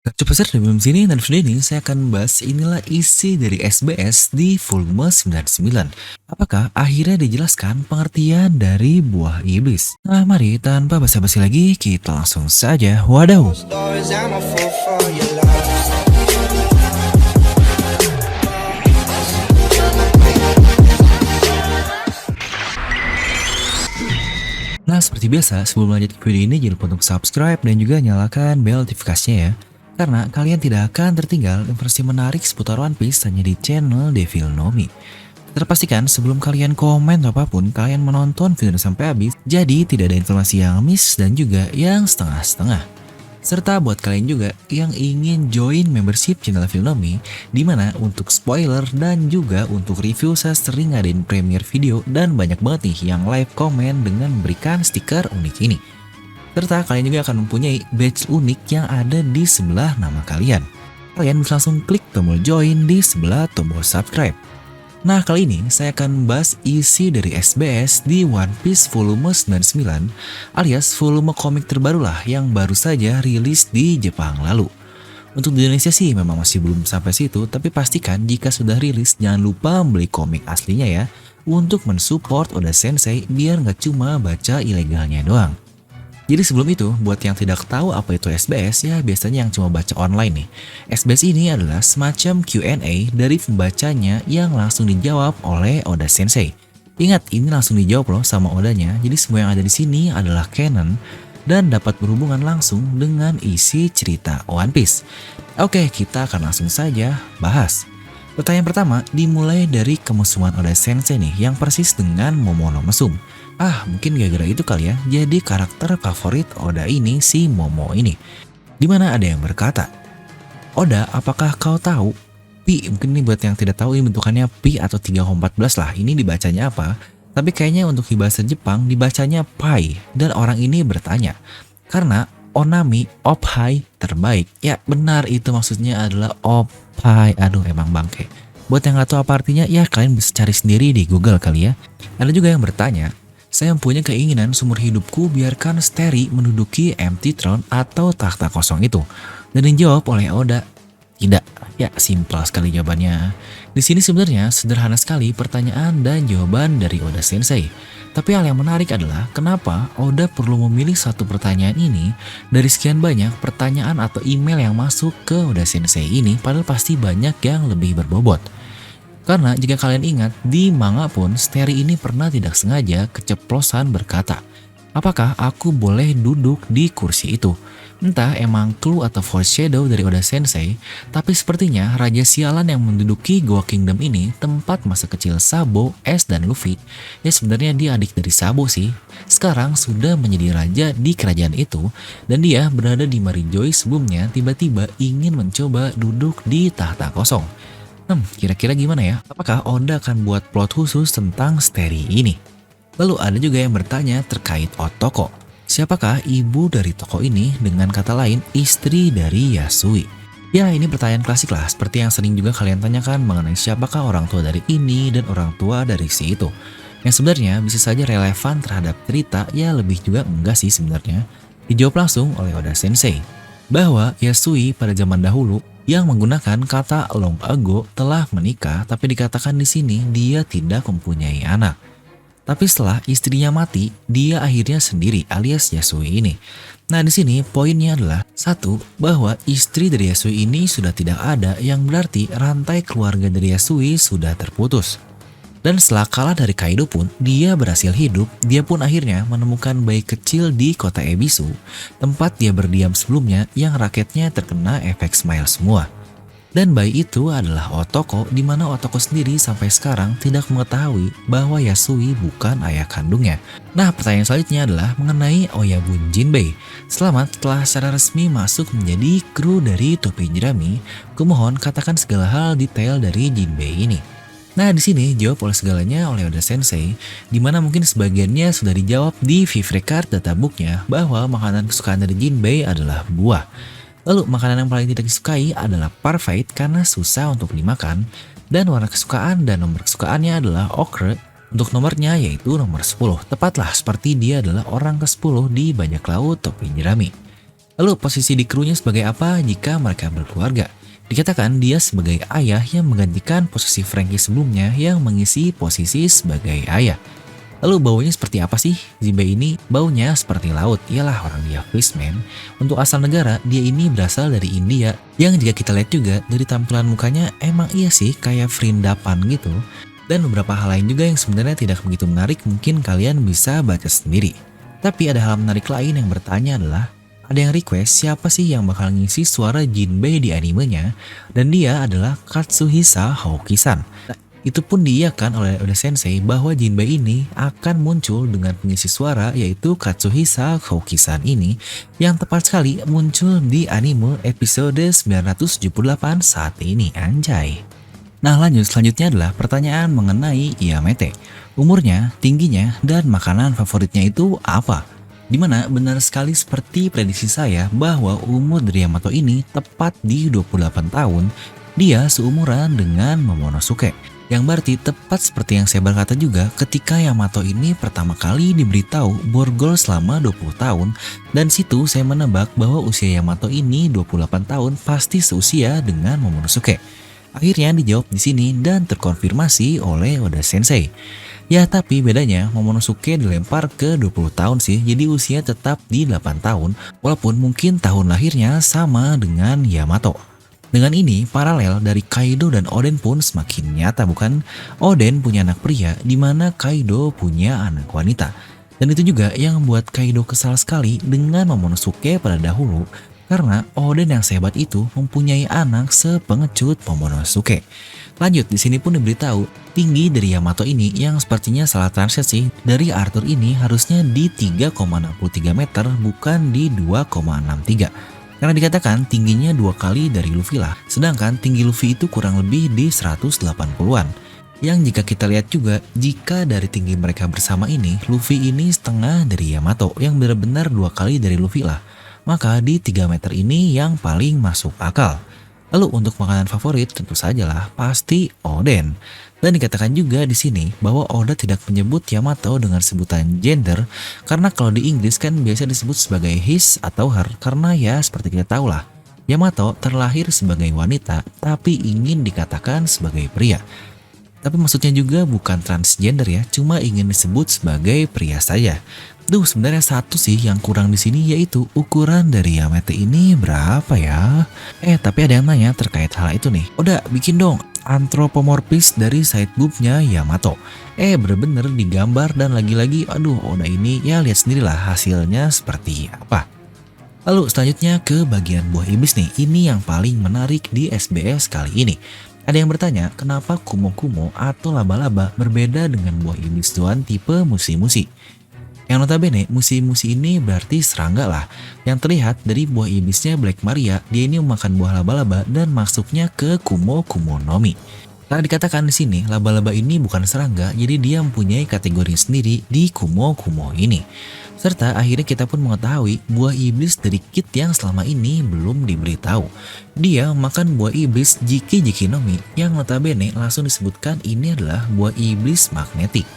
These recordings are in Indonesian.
Coba besar sebelum sini dan video ini saya akan membahas inilah isi dari SBS di volume 99. Apakah akhirnya dijelaskan pengertian dari buah iblis? Nah mari tanpa basa-basi lagi kita langsung saja wadaw. Stories, I'm a fool for your love. Nah seperti biasa sebelum lanjut ke video ini jangan lupa untuk subscribe dan juga nyalakan bel notifikasinya ya. Karena kalian tidak akan tertinggal informasi menarik seputar One Piece hanya di channel Devil Nomi. Terpastikan sebelum kalian komen atau apapun, kalian menonton video sampai habis, jadi tidak ada informasi yang miss dan juga yang setengah-setengah. Serta buat kalian juga yang ingin join membership channel Filnomi, dimana untuk spoiler dan juga untuk review saya sering ngadain premiere video dan banyak banget nih yang live komen dengan memberikan stiker unik ini. Serta kalian juga akan mempunyai badge unik yang ada di sebelah nama kalian. Kalian bisa langsung klik tombol join di sebelah tombol subscribe. Nah kali ini saya akan membahas isi dari SBS di One Piece volume 99 alias volume komik terbaru lah yang baru saja rilis di Jepang lalu. Untuk di Indonesia sih memang masih belum sampai situ, tapi pastikan jika sudah rilis jangan lupa beli komik aslinya ya untuk mensupport Oda Sensei biar nggak cuma baca ilegalnya doang. Jadi sebelum itu, buat yang tidak tahu apa itu SBS ya biasanya yang cuma baca online nih. SBS ini adalah semacam Q&A dari pembacanya yang langsung dijawab oleh Oda Sensei. Ingat, ini langsung dijawab loh sama Odanya, jadi semua yang ada di sini adalah canon dan dapat berhubungan langsung dengan isi cerita One Piece. Oke, kita akan langsung saja bahas. Pertanyaan pertama dimulai dari kemusuhan Oda Sensei nih yang persis dengan Momo no Mesum. Mungkin gara-gara itu kali ya, jadi karakter favorit Oda ini si Momo ini. Dimana ada yang berkata, Oda, apakah kau tahu? Pi, mungkin ini buat yang tidak tahu ini bentukannya Pi atau 314 lah, ini dibacanya apa? Tapi kayaknya untuk di bahasa Jepang dibacanya Pai, dan orang ini bertanya, karena Onami Ophai terbaik. Ya benar itu maksudnya adalah Ophai, aduh emang bangke. Buat yang gak tahu apa artinya, ya kalian bisa cari sendiri di Google kali ya. Ada juga yang bertanya, saya mempunyai keinginan seumur hidupku biarkan Steri menduduki Empty Throne atau takhta kosong itu. Dan dijawab oleh Oda, tidak. Ya, simpel sekali jawabannya. Di sini sebenarnya sederhana sekali pertanyaan dan jawaban dari Oda Sensei. Tapi hal yang menarik adalah kenapa Oda perlu memilih satu pertanyaan ini dari sekian banyak pertanyaan atau email yang masuk ke Oda Sensei ini, padahal pasti banyak yang lebih berbobot. Karena jika kalian ingat, di manga pun Steri ini pernah tidak sengaja keceplosan berkata, apakah aku boleh duduk di kursi itu? Entah emang clue atau foreshadow dari Oda Sensei, tapi sepertinya Raja Sialan yang menduduki Goa Kingdom ini tempat masa kecil Sabo, Ace, dan Luffy. Ya sebenarnya dia adik dari Sabo sih. Sekarang sudah menjadi raja di kerajaan itu, dan dia berada di Marijoy sebelumnya tiba-tiba ingin mencoba duduk di tahta kosong. Kira-kira gimana ya? Apakah Oda akan buat plot khusus tentang Steri ini? Lalu ada juga yang bertanya terkait Otoko. Siapakah ibu dari tokoh ini dengan kata lain istri dari Yasui? Ya ini pertanyaan klasik lah seperti yang sering juga kalian tanyakan mengenai siapakah orang tua dari ini dan orang tua dari si itu. Yang sebenarnya bisa saja relevan terhadap cerita ya lebih juga enggak sih sebenarnya. Dijawab langsung oleh Oda Sensei bahwa Yasui pada zaman dahulu yang menggunakan kata long ago telah menikah, tapi dikatakan di sini dia tidak mempunyai anak. Tapi setelah istrinya mati, dia akhirnya sendiri alias Yasui ini. Nah di sini poinnya adalah satu, bahwa istri dari Yasui ini sudah tidak ada, yang berarti rantai keluarga dari Yasui sudah terputus. Dan setelah kalah dari Kaido pun, dia berhasil hidup. Dia pun akhirnya menemukan bayi kecil di kota Ebisu, tempat dia berdiam sebelumnya yang rakyatnya terkena efek smile semua. Dan bayi itu adalah Otoko, di mana Otoko sendiri sampai sekarang tidak mengetahui bahwa Yasui bukan ayah kandungnya. Nah pertanyaan selanjutnya adalah mengenai Oyabun Jinbei. Selamat telah secara resmi masuk menjadi kru dari topi jerami. Kumohon katakan segala hal detail dari Jinbei ini. Nah di sini jawab oleh segalanya oleh Oda Sensei, dimana mungkin sebagiannya sudah dijawab di Fifth Card databooknya bahwa makanan kesukaan dari Jinbei adalah buah. Lalu makanan yang paling tidak disukai adalah Parfait karena susah untuk dimakan, dan warna kesukaan dan nomor kesukaannya adalah Ochre. Untuk nomornya yaitu nomor 10, tepatlah seperti dia adalah orang ke-10 di bajak laut topi jerami. Lalu posisi di krunya sebagai apa jika mereka berkeluarga? Dikatakan dia sebagai ayah yang menggantikan posisi Frankie sebelumnya yang mengisi posisi sebagai ayah. Lalu baunya seperti apa sih Jinbei ini? Baunya seperti laut, ialah orang dia fishman. Untuk asal negara, dia ini berasal dari India. Yang jika kita lihat juga dari tampilan mukanya emang iya sih kayak Vrindavan gitu. Dan beberapa hal lain juga yang sebenarnya tidak begitu menarik mungkin kalian bisa baca sendiri. Tapi ada hal menarik lain yang bertanya adalah, ada yang request siapa sih yang bakal ngisi suara Jinbei di animenya, dan dia adalah Katsuhisa Haoki-san. Nah, itu pun diiyakan oleh Oda Sensei bahwa Jinbei ini akan muncul dengan pengisi suara yaitu Katsuhisa Haoki-san ini yang tepat sekali muncul di anime episode 978 saat ini, anjay. Nah lanjut, selanjutnya adalah pertanyaan mengenai Yamete. Umurnya, tingginya, dan makanan favoritnya itu apa? Dimana benar sekali seperti prediksi saya bahwa umur dari Yamato ini tepat di 28 tahun, dia seumuran dengan Momonosuke. Yang berarti tepat seperti yang saya berkata juga ketika Yamato ini pertama kali diberitahu borgol selama 20 tahun, dan situ saya menebak bahwa usia Yamato ini 28 tahun pasti seusia dengan Momonosuke. Akhirnya dijawab di sini dan terkonfirmasi oleh Oda Sensei. Ya tapi bedanya Momonosuke dilempar ke 20 tahun sih, jadi usia tetap di 8 tahun walaupun mungkin tahun lahirnya sama dengan Yamato. Dengan ini paralel dari Kaido dan Oden pun semakin nyata bukan? Oden punya anak pria di mana Kaido punya anak wanita. Dan itu juga yang membuat Kaido kesal sekali dengan Momonosuke pada dahulu. Karena Oden yang sehebat itu mempunyai anak sepengecut Momonosuke. Lanjut, di sini pun diberitahu tinggi dari Yamato ini yang sepertinya salah translate sih. Dari Arthur ini harusnya di 3,63 meter bukan di 2,63. Karena dikatakan tingginya 2 kali dari Luffy lah. Sedangkan tinggi Luffy itu kurang lebih di 180-an. Yang jika kita lihat juga, jika dari tinggi mereka bersama ini, Luffy ini setengah dari Yamato yang benar-benar 2 kali dari Luffy lah. Maka di 3 meter ini yang paling masuk akal. Lalu untuk makanan favorit tentu sajalah pasti Oden. Dan dikatakan juga di sini bahwa Oda tidak menyebut Yamato dengan sebutan gender karena kalau di Inggris kan biasa disebut sebagai his atau her, karena ya seperti kita tahu lah, Yamato terlahir sebagai wanita tapi ingin dikatakan sebagai pria. Tapi maksudnya juga bukan transgender ya, cuma ingin disebut sebagai pria saja. Duh, sebenarnya satu sih yang kurang di sini yaitu ukuran dari Yamete ini berapa ya? Tapi ada yang nanya terkait hal itu nih. Udah bikin dong anthropomorphis dari side boobnya Yamato. Bener-bener digambar dan lagi-lagi aduh Oda ini ya lihat sendirilah hasilnya seperti apa. Lalu selanjutnya ke bagian buah iblis nih. Ini yang paling menarik di SBS kali ini. Ada yang bertanya kenapa kumo-kumo atau laba-laba berbeda dengan buah iblis Zoan tipe musi-musi. Yang notabene musi-musi ini berarti serangga lah. Yang terlihat dari buah iblisnya Black Maria, dia ini memakan buah laba-laba dan masuknya ke Kumo-Kumo Nomi. Karena dikatakan di sini laba-laba ini bukan serangga, jadi dia mempunyai kategori sendiri di Kumo-Kumo ini. Serta akhirnya kita pun mengetahui buah iblis dari Kid yang selama ini belum diberitahu. Dia makan buah iblis Jiki-Jiki Nomi yang notabene langsung disebutkan ini adalah buah iblis magnetik.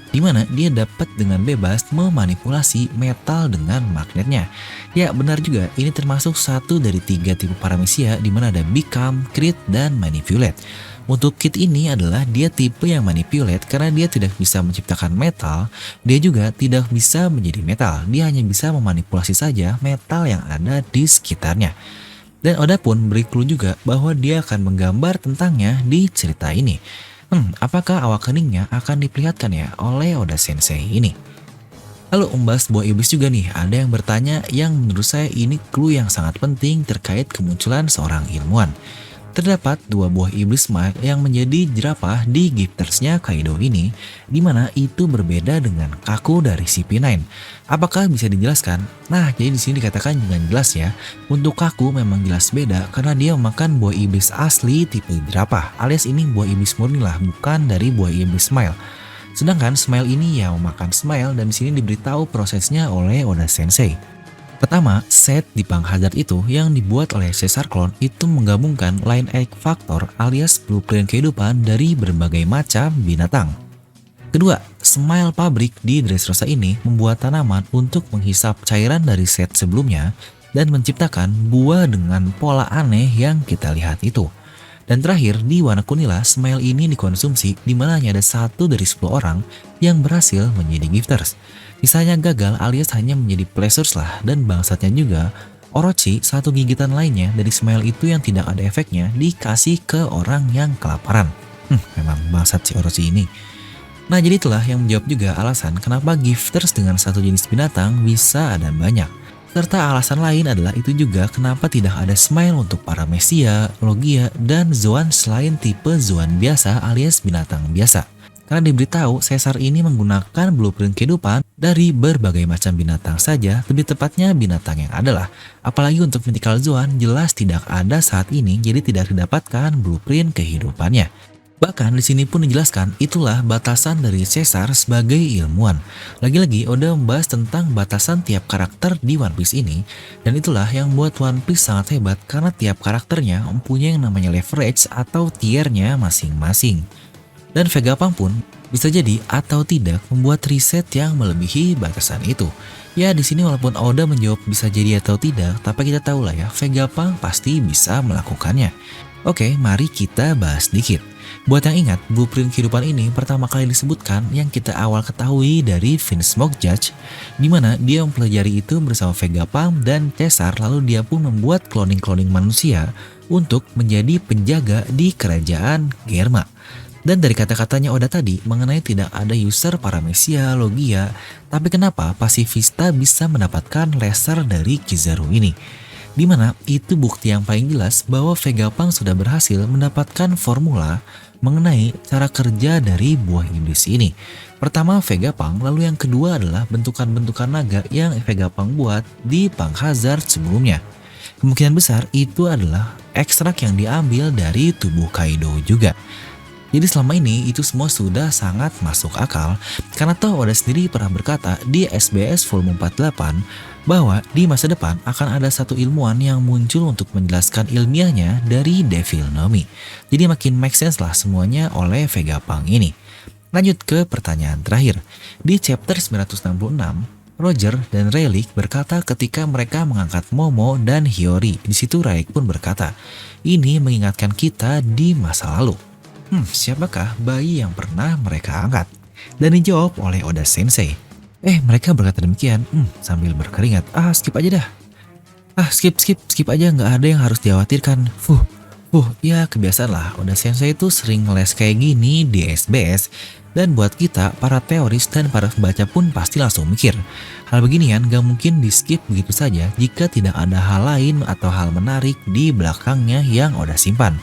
Dimana dia dapat dengan bebas memanipulasi metal dengan magnetnya. Ya benar juga, ini termasuk satu dari 3 tipe paramecia dimana ada Become, Create, dan Manipulate. Untuk Kid ini adalah dia tipe yang manipulate karena dia tidak bisa menciptakan metal, dia juga tidak bisa menjadi metal, dia hanya bisa memanipulasi saja metal yang ada di sekitarnya. Dan Oda pun beri clue juga bahwa dia akan menggambar tentangnya di cerita ini. Apakah awak keningnya akan diperlihatkan ya oleh Oda Sensei ini? Lalu membahas buah iblis juga nih, ada yang bertanya yang menurut saya ini clue yang sangat penting terkait kemunculan seorang ilmuwan. Terdapat 2 buah iblis Smile yang menjadi jerapah di giftersnya Kaido ini, dimana itu berbeda dengan kaku dari CP9. Apakah bisa dijelaskan? Nah, jadi di sini dikatakan dengan jelas ya. Untuk kaku memang jelas beda karena dia memakan buah iblis asli tipe jerapah, alias ini buah iblis murni lah, bukan dari buah iblis Smile. Sedangkan Smile ini ya memakan Smile dan di sini diberitahu prosesnya oleh Oda Sensei. Pertama, set di Punk Hazard itu yang dibuat oleh Caesar Clone itu menggabungkan line egg factor alias blueprint kehidupan dari berbagai macam binatang. Kedua, Smile Pabrik di Dressrosa ini membuat tanaman untuk menghisap cairan dari set sebelumnya dan menciptakan buah dengan pola aneh yang kita lihat itu. Dan terakhir, di Wano Kunilah, smile ini dikonsumsi di mana hanya ada 1 dari 10 orang yang berhasil menjadi gifters. Sisanya gagal alias hanya menjadi pleasures lah, dan bangsatnya juga, Orochi, 1 gigitan lainnya dari smile itu yang tidak ada efeknya dikasih ke orang yang kelaparan. Memang bangsat si Orochi ini. Nah, jadi itulah yang menjawab juga alasan kenapa gifters dengan 1 jenis binatang bisa ada banyak. Serta alasan lain adalah itu juga kenapa tidak ada smile untuk para Messia, Logia, dan Zoan selain tipe Zoan biasa alias binatang biasa. Karena diberitahu Caesar ini menggunakan blueprint kehidupan dari berbagai macam binatang saja, lebih tepatnya binatang yang ada lah. Apalagi untuk mythical Zoan jelas tidak ada saat ini, jadi tidak didapatkan blueprint kehidupannya. Bahkan di sini pun dijelaskan itulah batasan dari Caesar sebagai ilmuwan. Lagi-lagi Oda membahas tentang batasan tiap karakter di One Piece ini, dan itulah yang membuat One Piece sangat hebat karena tiap karakternya mempunyai yang namanya leverage atau tiernya masing-masing. Dan Vegapunk pun bisa jadi atau tidak membuat riset yang melebihi batasan itu. Ya, di sini walaupun Oda menjawab bisa jadi atau tidak, tapi kita tahu lah ya Vegapunk pasti bisa melakukannya. Oke, mari kita bahas dikit. Buat yang ingat, blueprint kehidupan ini pertama kali disebutkan yang kita awal ketahui dari Vince Smoke Judge, di mana dia mempelajari itu bersama Vegapunk dan Caesar, lalu dia pun membuat cloning-cloning manusia untuk menjadi penjaga di kerajaan Germa. Dan dari kata-katanya Oda tadi mengenai tidak ada user Paramecia, Logia, tapi kenapa Pacifista bisa mendapatkan laser dari Kizaru ini? Dimana itu bukti yang paling jelas bahwa Vegapunk sudah berhasil mendapatkan formula mengenai cara kerja dari buah iblis ini. Pertama Vegapunk, lalu yang kedua adalah bentukan-bentukan naga yang Vegapunk buat di Punk Hazard sebelumnya. Kemungkinan besar itu adalah ekstrak yang diambil dari tubuh Kaido juga. Jadi selama ini itu semua sudah sangat masuk akal karena toh Oda sendiri pernah berkata di SBS volume 48 bahwa di masa depan akan ada satu ilmuwan yang muncul untuk menjelaskan ilmiahnya dari Devil Nomi. Jadi makin make sense lah semuanya oleh Vegapunk ini. Lanjut ke pertanyaan terakhir. Di chapter 966, Roger dan Rayleigh berkata ketika mereka mengangkat Momo dan Hiyori. Di situ Rayleigh pun berkata, ini mengingatkan kita di masa lalu. Siapakah bayi yang pernah mereka angkat? Dan dijawab oleh Oda Sensei. Mereka berkata demikian sambil berkeringat. Skip aja dah. Skip aja, nggak ada yang harus dikhawatirkan. Ya kebiasaan lah. Oda Sensei itu sering ngeles kayak gini di SBS. Dan buat kita, para teoris dan para pembaca pun pasti langsung mikir. Hal beginian gak mungkin di skip begitu saja jika tidak ada hal lain atau hal menarik di belakangnya yang Oda simpan.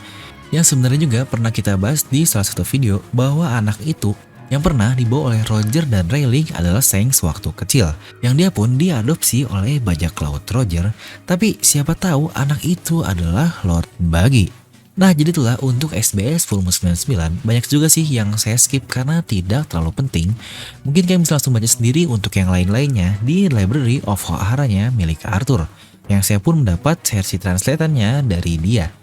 Yang sebenarnya juga pernah kita bahas di salah satu video bahwa anak itu yang pernah dibawa oleh Roger dan Rayleigh adalah Shanks waktu kecil. Yang dia pun diadopsi oleh bajak laut Roger, tapi siapa tahu anak itu adalah Lord Buggy. Nah jadi itulah untuk SBS volume 99, banyak juga sih yang saya skip karena tidak terlalu penting. Mungkin kalian bisa langsung baca sendiri untuk yang lain-lainnya di Library of Ohara-nya milik Arthur, yang saya pun mendapat versi translatannya dari dia.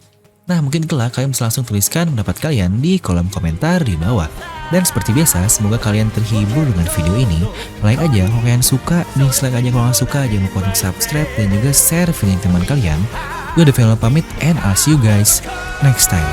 Nah mungkin itulah kalian bisa langsung tuliskan pendapat kalian di kolom komentar di bawah. Dan seperti biasa semoga kalian terhibur dengan video ini. Like aja kalau kalian suka, dislike aja kalau nggak suka, jangan lupa untuk subscribe dan juga share video teman kalian. Gue Devil pamit and I'll see you guys next time.